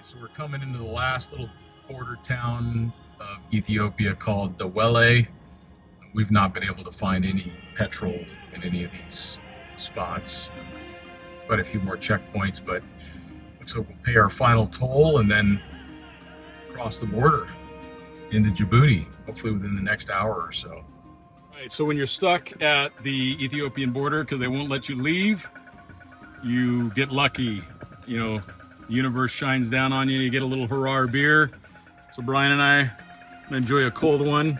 right, so we're coming into the last little border town of Ethiopia called Dawele. We've not been able to find any petrol in any of these spots. Quite a few more checkpoints, but looks like we'll pay our final toll and then cross the border into Djibouti, hopefully within the next hour or so. All right, so when you're stuck at the Ethiopian border because they won't let you leave, you get lucky. You know, the universe shines down on you. You get a little hurrah beer. So Brian and I enjoy a cold one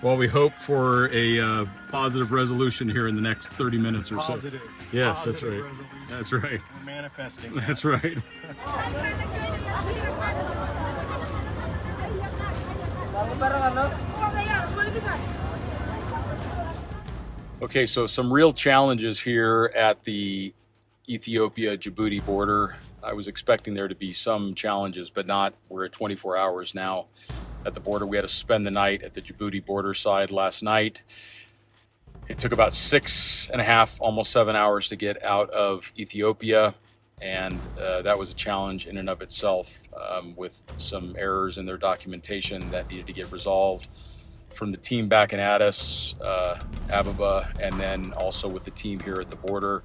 while we hope for a positive resolution here in the next 30 minutes or so. Positive. Yes, Positive that's right. resolution. That's right. We're manifesting. That's right. Okay, so some real challenges here at the Ethiopia-Djibouti border. I was expecting there to be some challenges, but not. We're at 24 hours now at the border. We had to spend the night at the Djibouti border side last night. It took about 6.5, almost 7 hours to get out of Ethiopia, and that was a challenge in and of itself, with some errors in their documentation that needed to get resolved from the team back in Addis Ababa, and then also with the team here at the border.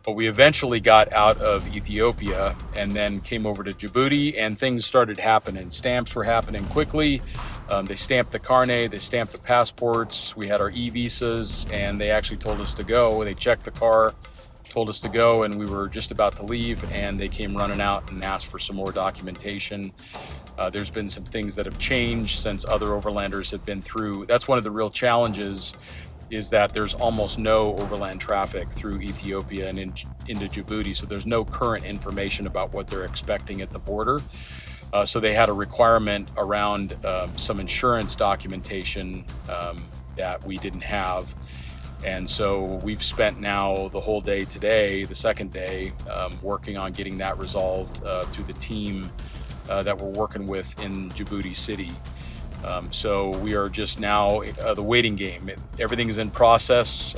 But we eventually got out of Ethiopia and then came over to Djibouti, and things started happening. Stamps were happening quickly. They stamped the carnet, they stamped the passports. We had our e-visas, and they actually told us to go. They checked the car, told us to go, and we were just about to leave, and they came running out and asked for some more documentation. There's been some things that have changed since other overlanders have been through. That's one of the real challenges, is that there's almost no overland traffic through Ethiopia and into Djibouti, so there's no current information about what they're expecting at the border. So they had a requirement around some insurance documentation that we didn't have. And so we've spent now the whole day today, the second day, working on getting that resolved through the team that we're working with in Djibouti City. So we are just now the waiting game. Everything is in process.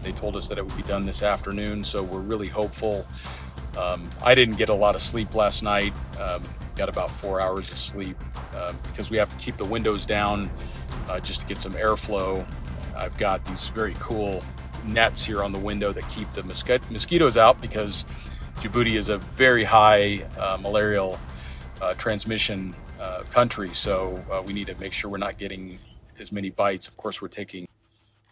They told us that it would be done this afternoon, so we're really hopeful. I didn't get a lot of sleep last night. Got about 4 hours of sleep because we have to keep the windows down just to get some airflow. I've got these very cool nets here on the window that keep the mosquitoes out, because Djibouti is a very high malarial transmission country, so we need to make sure we're not getting as many bites. Of course, we're taking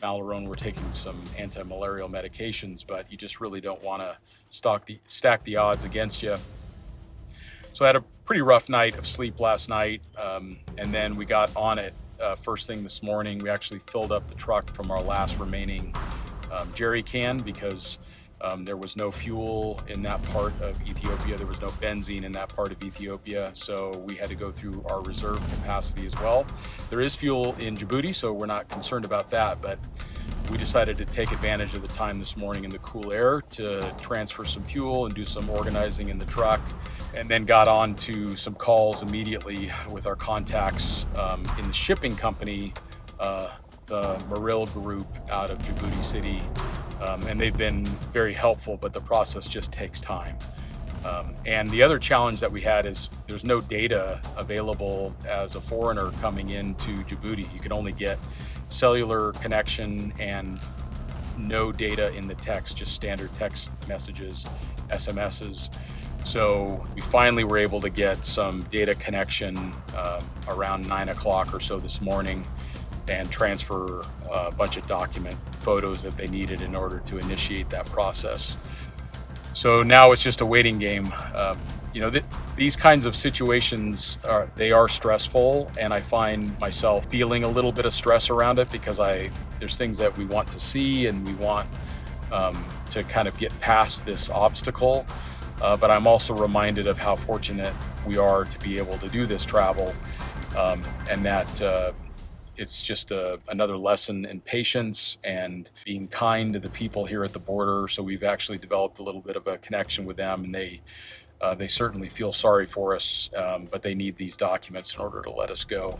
Malarone, we're taking some anti-malarial medications, but you just really don't want to stack the odds against you. So I had a pretty rough night of sleep last night, and then we got on it first thing this morning. We actually filled up the truck from our last remaining jerry can, because there was no fuel in that part of Ethiopia. There was no benzene in that part of Ethiopia, so we had to go through our reserve capacity as well. There is fuel in Djibouti, so we're not concerned about that, but we decided to take advantage of the time this morning in the cool air to transfer some fuel and do some organizing in the truck, and then got on to some calls immediately with our contacts in the shipping company, the Maril Group out of Djibouti City. And they've been very helpful, but the process just takes time. And the other challenge that we had is there's no data available as a foreigner coming into Djibouti. You can only get cellular connection and no data in the text, just standard text messages, SMSs. So we finally were able to get some data connection around 9 o'clock or so this morning, and transfer a bunch of document photos that they needed in order to initiate that process. So now it's just a waiting game. These kinds of situations are stressful, and I find myself feeling a little bit of stress around it, because there's things that we want to see and we want to kind of get past this obstacle. But I'm also reminded of how fortunate we are to be able to do this travel, and that it's just another lesson in patience and being kind to the people here at the border. So we've actually developed a little bit of a connection with them, and they certainly feel sorry for us, but they need these documents in order to let us go.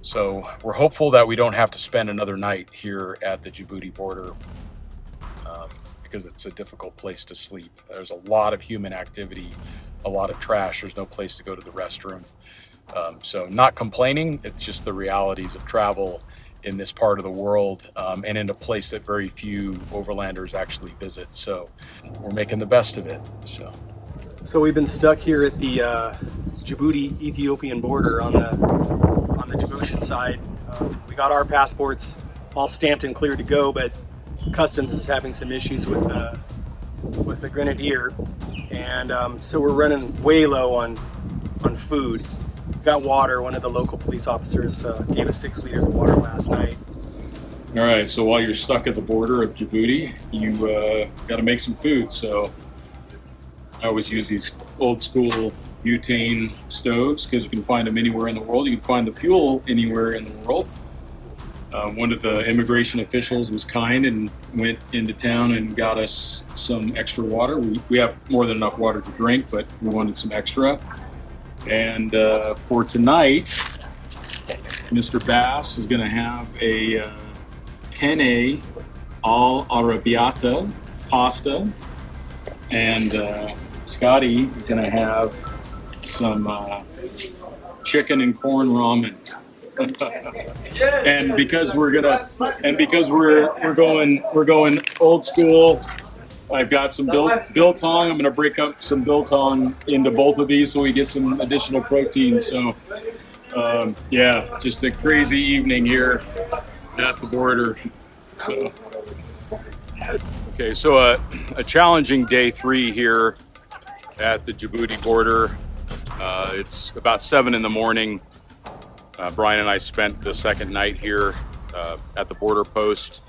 So we're hopeful that we don't have to spend another night here at the Djibouti border. because it's a difficult place to sleep. There's a lot of human activity, a lot of trash. There's no place to go to the restroom. So not complaining, it's just the realities of travel in this part of the world, and in a place that very few overlanders actually visit. So we're making the best of it. So we've been stuck here at the Djibouti-Ethiopian border on the Djiboutian side. We got our passports all stamped and cleared to go, but customs is having some issues with the grenadier, and so we're running way low on food. We got water. One of the local police officers gave us 6 liters of water last night. All right, so while you're stuck at the border of Djibouti, you got to make some food. So I always use these old school butane stoves because you can find them anywhere in the world. You can find the fuel anywhere in the world. One of the immigration officials was kind and went into town and got us some extra water. We have more than enough water to drink, but we wanted some extra. And for tonight, Mr. Bass is going to have a penne al arrabbiata pasta, and Scotty is going to have some chicken and corn ramen. And because we're going old school, I've got some biltong. I'm gonna break up some biltong into both of these so we get some additional protein. So yeah, just a crazy evening here at the border. So okay, so a challenging day 3 here at the Djibouti border. It's about 7 in the morning. Brian and I spent the second night here at the border post.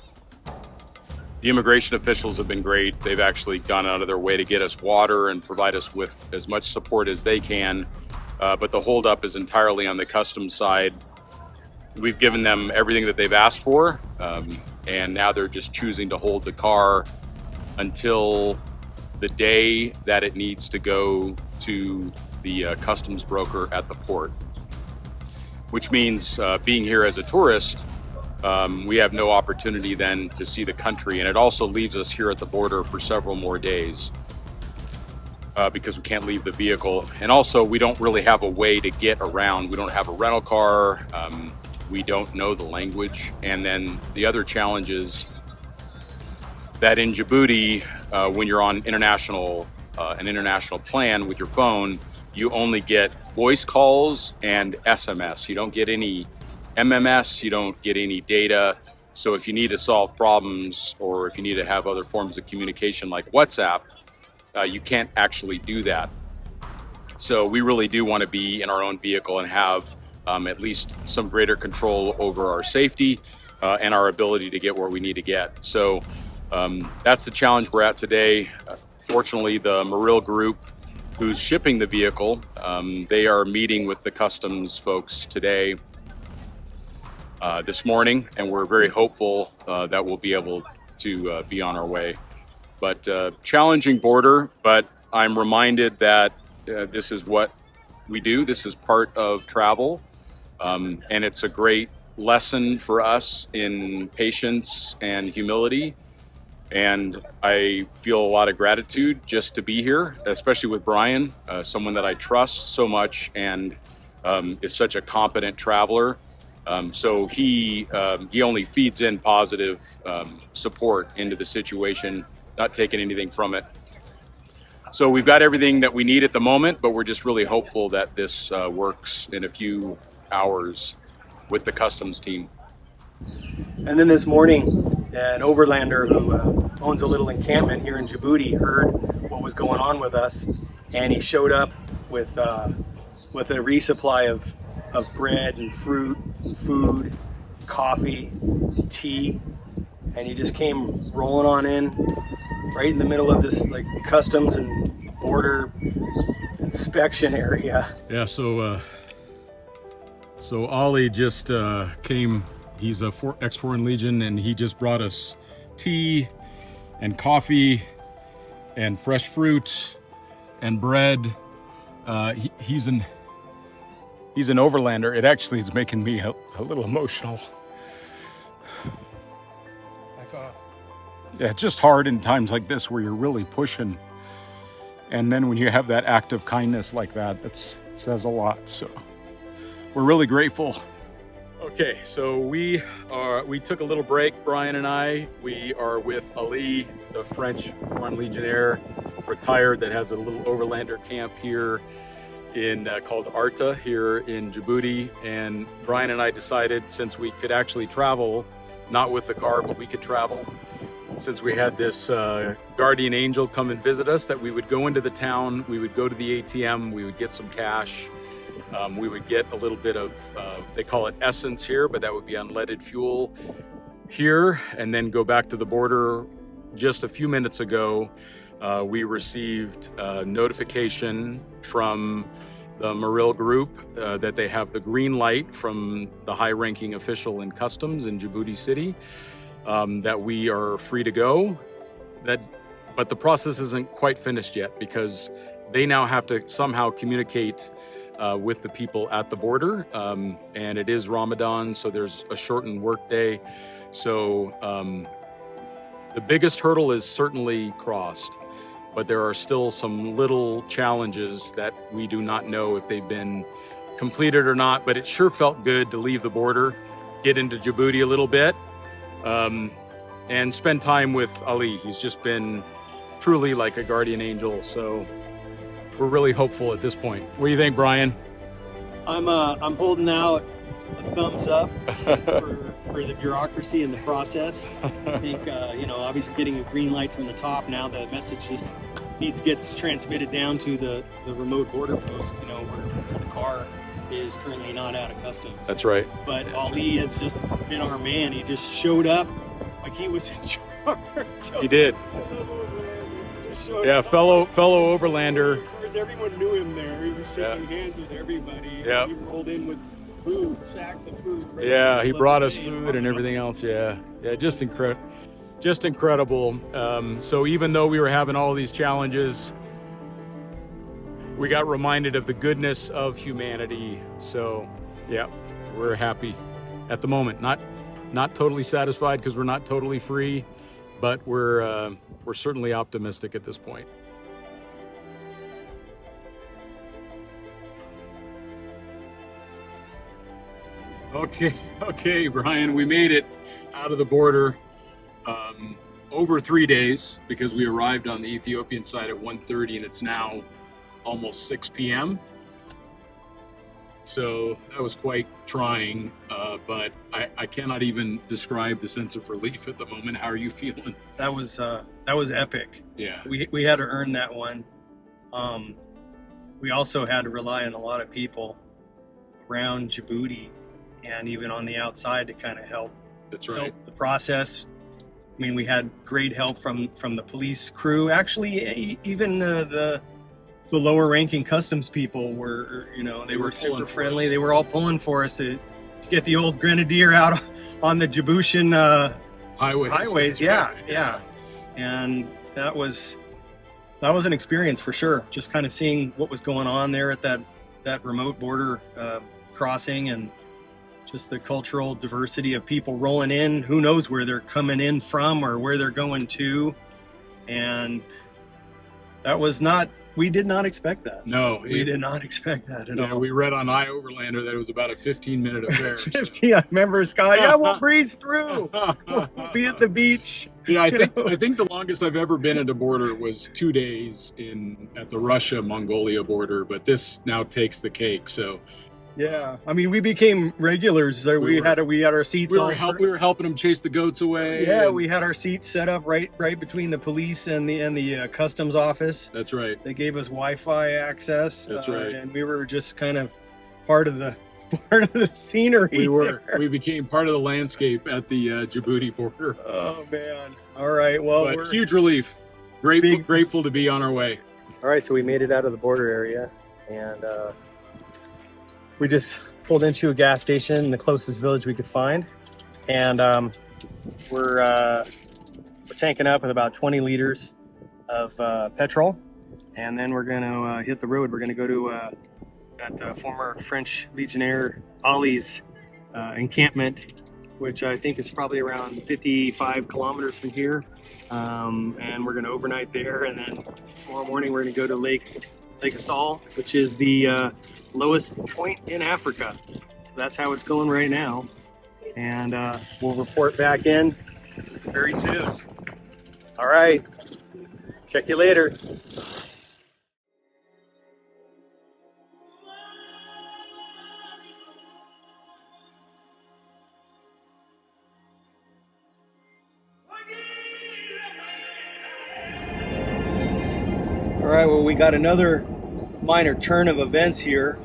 The immigration officials have been great. They've actually gone out of their way to get us water and provide us with as much support as they can. But the holdup is entirely on the customs side. We've given them everything that they've asked for, and now they're just choosing to hold the car until the day that it needs to go to the customs broker at the port. Which means being here as a tourist, we have no opportunity then to see the country, and it also leaves us here at the border for several more days because we can't leave the vehicle. And also, we don't really have a way to get around. We don't have a rental car. We don't know the language. And then the other challenge is that in Djibouti, when you're on an international plan with your phone, you only get voice calls and SMS. You don't get any MMS, you don't get any data. So if you need to solve problems or if you need to have other forms of communication like WhatsApp, you can't actually do that. So we really do want to be in our own vehicle and have at least some greater control over our safety and our ability to get where we need to get. So that's the challenge we're at today. Fortunately, the Maril group who's shipping the vehicle, they are meeting with the customs folks today, this morning, and we're very hopeful that we'll be able to be on our way. But challenging border, but I'm reminded that this is what we do. This is part of travel, and it's a great lesson for us in patience and humility. And I feel a lot of gratitude just to be here, especially with Brian, someone that I trust so much and is such a competent traveler. So he only feeds in positive support into the situation, not taking anything from it. So we've got everything that we need at the moment, but we're just really hopeful that this works in a few hours with the customs team. And then this morning, an overlander who owns a little encampment here in Djibouti heard what was going on with us, and he showed up with a resupply of bread and fruit and food, coffee, tea, and he just came rolling on in right in the middle of this like customs and border inspection area. Yeah, so Ollie just came. He's a ex-Foreign Legion, and he just brought us tea and coffee and fresh fruit and bread. He's an overlander. It actually is making me a little emotional. Yeah, it's just hard in times like this where you're really pushing. And then when you have that act of kindness like that, it says a lot. So we're really grateful. Okay, so we took a little break, Brian and I. We are with Ali, the French Foreign Legionnaire, retired, that has a little overlander camp here called Arta here in Djibouti. And Brian and I decided, since we could actually travel, not with the car, but we could travel, since we had this guardian angel come and visit us, that we would go into the town, we would go to the ATM, we would get some cash. We would get a little bit of, they call it essence here, but that would be unleaded fuel here, and then go back to the border. Just a few minutes ago, we received a notification from the Maril group that they have the green light from the high-ranking official in customs in Djibouti City, that we are free to go. But the process isn't quite finished yet, because they now have to somehow communicate with the people at the border, and it is Ramadan, so there's a shortened workday. So the biggest hurdle is certainly crossed, but there are still some little challenges that we do not know if they've been completed or not. But it sure felt good to leave the border, get into Djibouti a little bit, and spend time with Ali. He's just been truly like a guardian angel. So we're really hopeful at this point. What do you think, Brian? I'm holding out a thumbs up for the bureaucracy and the process. I think obviously getting a green light from the top, now the message just needs to get transmitted down to the remote border post, where the car is currently not out of customs. That's right. But Ali has just been our man. He just showed up like he was in charge. He did. Yeah, fellow overlander. Of course, everyone knew him there. He was shaking hands with everybody. Yeah. He rolled in with food, sacks of food. Right, Yeah, he brought us food and everything else. Yeah, just incredible. So even though we were having all these challenges, we got reminded of the goodness of humanity. So yeah, we're happy at the moment. Not totally satisfied, because we're not totally free, but we're certainly optimistic at this point. Okay, Brian, we made it out of the border over 3 days, because we arrived on the Ethiopian side at 1:30 and it's now almost 6 p.m. So that was quite trying, but I cannot even describe the sense of relief at the moment. How are you feeling? That was epic. Yeah. We had to earn that one. We also had to rely on a lot of people around Djibouti and even on the outside to kind of help. That's right. Help the process. I mean, we had great help from the police crew. Actually, even the lower ranking customs people were, they were super friendly. They were all pulling for us to get the old grenadier out on the Djiboutian highways. Yeah. And that was an experience for sure. Just kind of seeing what was going on there at that remote border crossing, and just the cultural diversity of people rolling in. Who knows where they're coming in from or where they're going to. And that was we did not expect that. No. We did not expect that at all. We read on iOverlander that it was about a 15-minute affair. 15, I remember Scott. Yeah, we'll breeze through. We'll be at the beach. Yeah, I think the longest I've ever been at a border was 2 days at the Russia-Mongolia border, but this now takes the cake. So yeah, I mean, we became regulars. We had our seats. We were helping them chase the goats away. Yeah, we had our seats set up right between the police and the customs office. That's right. They gave us Wi-Fi access. That's right. And we were just kind of part of the scenery. We became part of the landscape at the Djibouti border. Oh man! All right. Well, but huge relief. Grateful to be on our way. All right, so we made it out of the border area, and we just pulled into a gas station in the closest village we could find, and we're tanking up with about 20 liters of petrol, and then we're going to hit the road. We're going to go to at the former French Legionnaire Ali's encampment which I think is probably around 55 kilometers from here. And we're going to overnight there, and then tomorrow morning we're going to go to Lake Assal, which is the lowest point in Africa. So that's how it's going right now, and we'll report back in very soon. All right, check you later. All right, well, we got another minor turn of events here.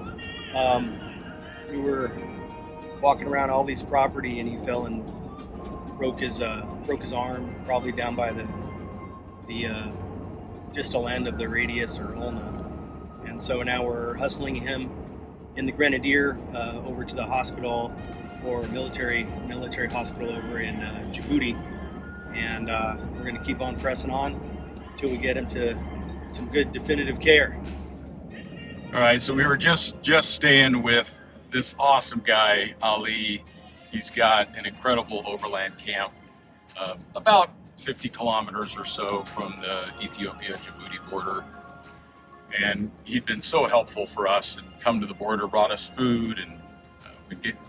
We were walking around Ollie's property, and he fell and broke his arm, probably down by the distal end of the radius or ulna. And so now we're hustling him in the Grenadier over to the hospital, or military hospital over in Djibouti, and we're going to keep on pressing on until we get him to some good definitive care. All right, so we were just staying with this awesome guy, Ali. He's got an incredible overland camp, about 50 kilometers or so from the Ethiopia-Djibouti border. And he'd been so helpful for us, and come to the border, brought us food, and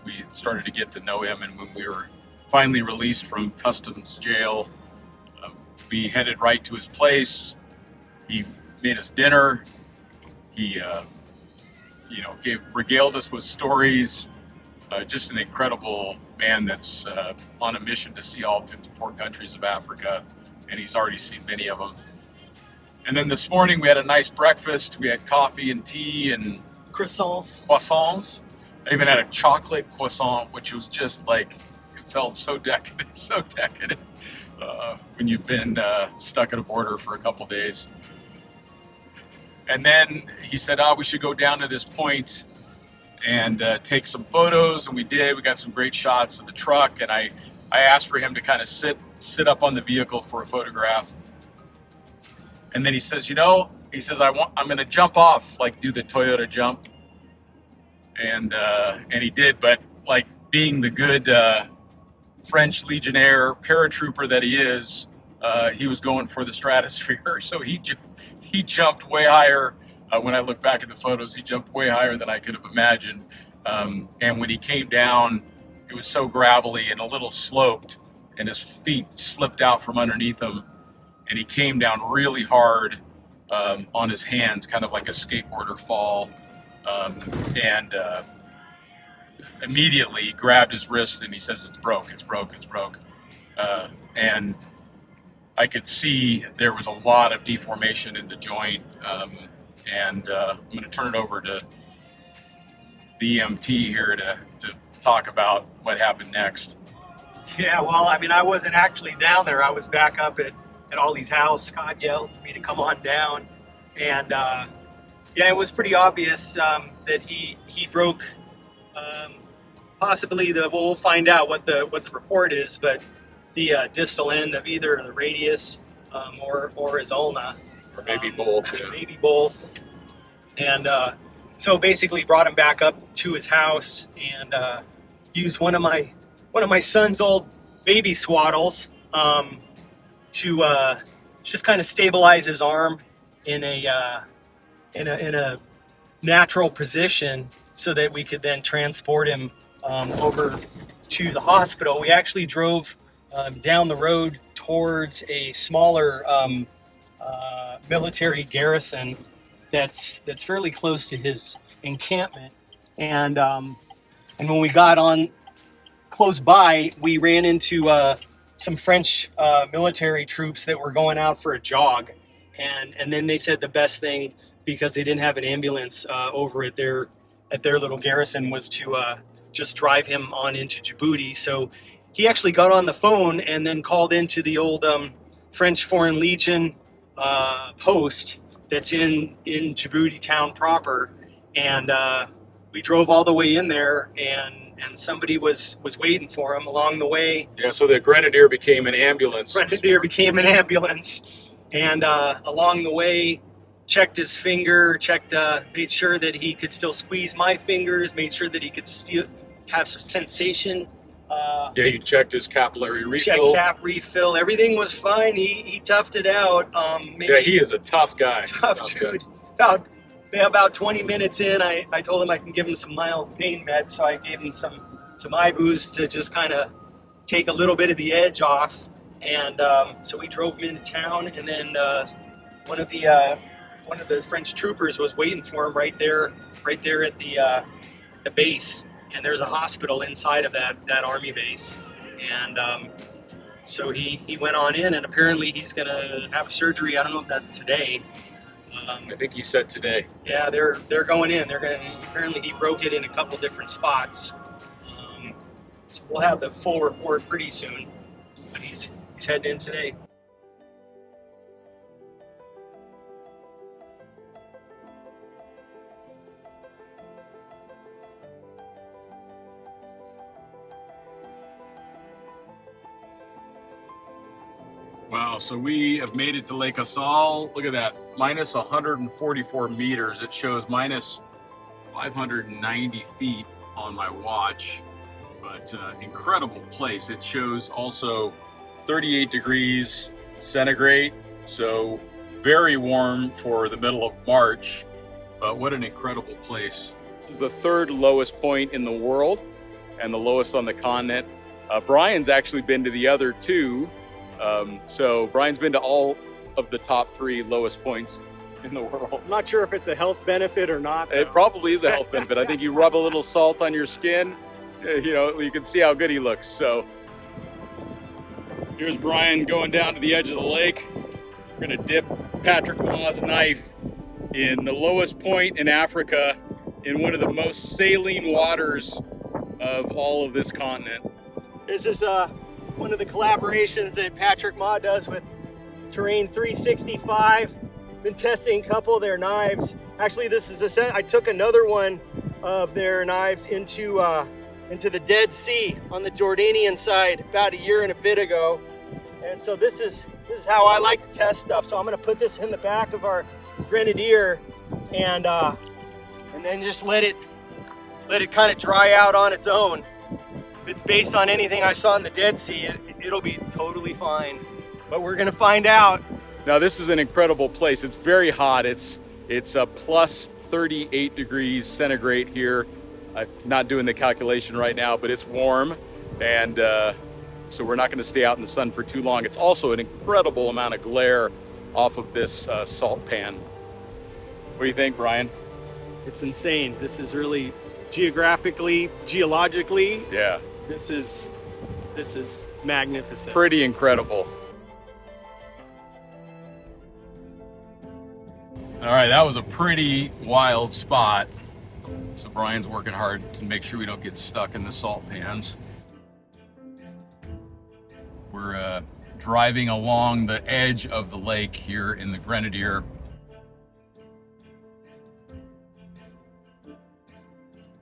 we started to get to know him. And when we were finally released from customs jail, we headed right to his place. He made us dinner. He, regaled us with stories. Just an incredible man that's on a mission to see all 54 countries of Africa, and he's already seen many of them. And then this morning we had a nice breakfast. We had coffee and tea and croissants. I even had a chocolate croissant, which was just like, it felt so decadent, when you've been stuck at a border for a couple days. And then he said, we should go down to this point and take some photos, and we did. We got some great shots of the truck, and I asked for him to kind of sit up on the vehicle for a photograph. And then he says, I'm going to jump off, like do the Toyota jump. And he did, but like being the good French Legionnaire paratrooper that he is, he was going for the stratosphere. So he jumped way higher. When I look back at the photos, he jumped way higher than I could have imagined. And when he came down, it was so gravelly and a little sloped, and his feet slipped out from underneath him. And he came down really hard on his hands, kind of like a skateboarder fall. And immediately grabbed his wrist, and he says, it's broke. And I could see there was a lot of deformation in the joint. And I'm going to turn it over to the EMT here to talk about what happened next. Yeah, well, I mean, I wasn't actually down there. I was back up at Ollie's house. Scott yelled for me to come on down. And it was pretty obvious that he broke possibly we'll find out what the report is, but the distal end of either the radius or his ulna. Or maybe both. Yeah. Maybe both. And so basically brought him back up to his house and used one of my son's old baby swaddles to just kind of stabilize his arm in a natural position, so that we could then transport him over to the hospital. We actually drove down the road towards a smaller military garrison that's fairly close to his encampment, and when we got on close by, we ran into some French military troops that were going out for a jog, and then they said the best thing, because they didn't have an ambulance over at their little garrison, was to just drive him on into Djibouti. So he actually got on the phone and then called into the old French Foreign Legion post that's in Djibouti town proper, and we drove all the way in there, and somebody was waiting for him along the way. Yeah, so the Grenadier became an ambulance. And along the way, checked his finger, made sure that he could still squeeze my fingers, made sure that he could still have some sensation Yeah, you checked his capillary check refill. cap refill. Everything was fine. He toughed it out. Maybe Yeah, he is a tough guy. tough dude. About 20 minutes in, I told him I can give him some mild pain meds, so I gave him some iBoost to just kind of take a little bit of the edge off. And so we drove him into town, and then one of the French troopers was waiting for him right there at the base. And there's a hospital inside of that army base. And so he went on in, and apparently he's gonna have surgery. I don't know if that's today. I think he said today. Yeah, they're going in. Apparently he broke it in a couple different spots. So we'll have the full report pretty soon. But he's heading in today. Wow, so we have made it to Lake Assal. Look at that, minus 144 meters. It shows minus 590 feet on my watch, but incredible place. It shows also 38 degrees centigrade, so very warm for the middle of March, but what an incredible place. This is the third lowest point in the world and the lowest on the continent. Brian's actually been to the other two. So Brian's been to all of the top 3 lowest points in the world. I'm not sure if it's a health benefit or not. It probably is a health benefit. I think you rub a little salt on your skin, you can see how good he looks. So here's Brian going down to the edge of the lake. We're gonna dip Patrick Maw's knife in the lowest point in Africa in one of the most saline waters of all of this continent. This is one of the collaborations that Patrick Maw does with Terrain 365. Been testing a couple of their knives. Actually, this is I took another one of their knives into the Dead Sea on the Jordanian side about a year and a bit ago. And so this is how I like to test stuff. So I'm gonna put this in the back of our Grenadier and then just let it kind of dry out on its own. If it's based on anything I saw in the Dead Sea, it'll be totally fine. But we're gonna find out. Now this is an incredible place. It's very hot. It's plus 38 degrees centigrade here. I'm not doing the calculation right now, but it's warm, and so we're not going to stay out in the sun for too long. It's also an incredible amount of glare off of this salt pan. What do you think, Brian? It's insane. This is really geologically, Yeah, this is magnificent. pretty incredible. All right, that was a pretty wild spot. So Brian's working hard to make sure we don't get stuck in the salt pans. We're driving along the edge of the lake here in the Grenadier.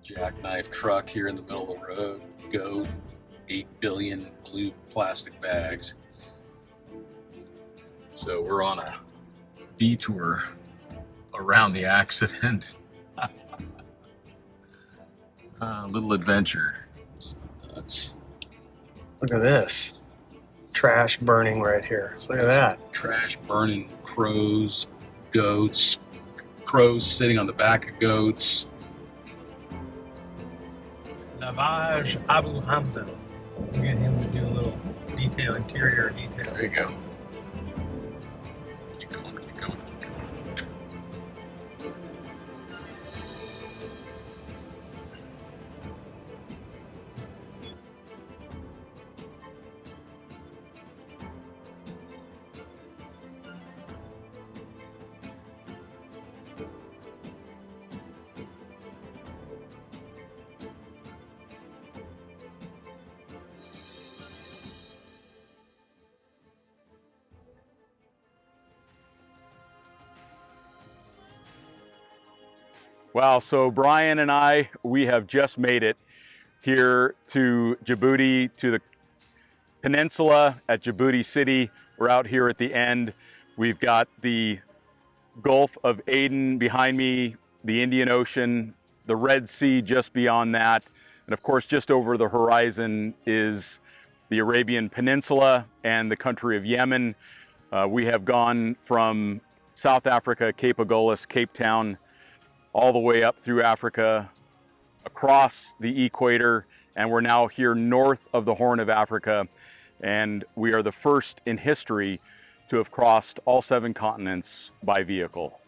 Jackknife truck here in the middle of the road. Go 8 billion blue plastic bags. So we're on a detour around the accident. Little adventure. It's nuts. Look at this. Trash burning right here. Look at that. Trash burning, crows, goats, crows sitting on the back of goats. Lavage Abu Hamza. We'll get him to do a little interior detail. There you go. Keep going, keep going. Wow, so Brian and I, we have just made it here to Djibouti, to the peninsula at Djibouti City. We're out here at the end. We've got the Gulf of Aden behind me, the Indian Ocean, the Red Sea just beyond that. And of course, just over the horizon is the Arabian Peninsula and the country of Yemen. We have gone from South Africa, Cape Agulhas, Cape Town, all the way up through Africa, across the equator, and we're now here north of the Horn of Africa, and we are the first in history to have crossed all 7 continents by vehicle.